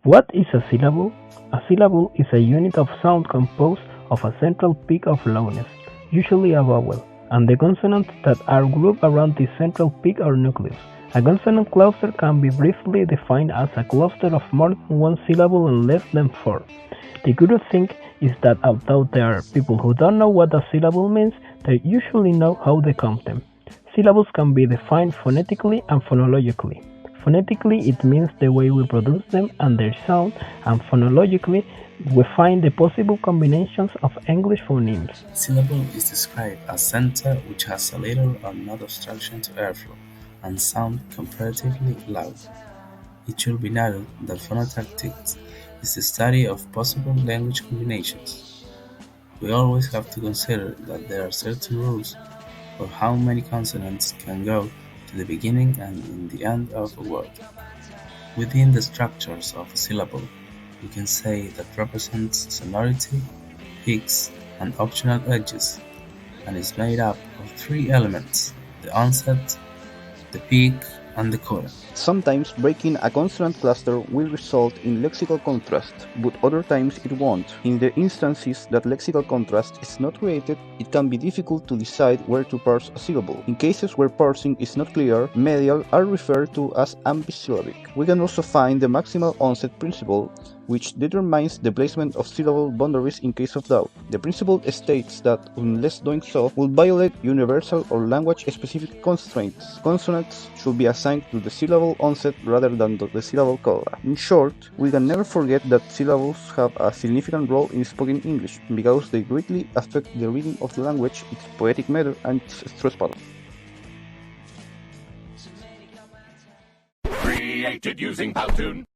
What is a syllable? A syllable is a unit of sound composed of a central peak of loudness, usually a vowel, and the consonants that are grouped around this central peak or nucleus. A consonant cluster can be briefly defined as a cluster of more than one syllable and less than four. The good thing is that although there are people who don't know what a syllable means, they usually know how to count them. Syllables can be defined phonetically and phonologically. Phonetically, it means the way we produce them and their sound, and phonologically, we find the possible combinations of English phonemes. Syllable is described as center which has a little or not obstruction to airflow and sound comparatively loud. It should be noted that phonotactics is the study of possible language combinations. We always have to consider that there are certain rules for how many consonants can go to the beginning and in the end of a word. Within the structures of a syllable, we can say that represents sonority, peaks, and optional edges, and is made up of three elements: the onset, the peak, and the coda. Sometimes breaking a consonant cluster will result in lexical contrast, but other times it won't. In the instances that lexical contrast is not created, it can be difficult to decide where to parse a syllable. In cases where parsing is not clear, medial are referred to as ambisyllabic. We can also find the maximal onset principle, which determines the placement of syllable boundaries in case of doubt. The principle states that, unless doing so, will violate universal or language-specific constraints. Consonants should be assigned to the syllable onset rather than to the syllable coda. In short, we can never forget that syllables have a significant role in spoken English, because they greatly affect the reading of the language, its poetic matter, and its stress pattern. Created using Powtoon.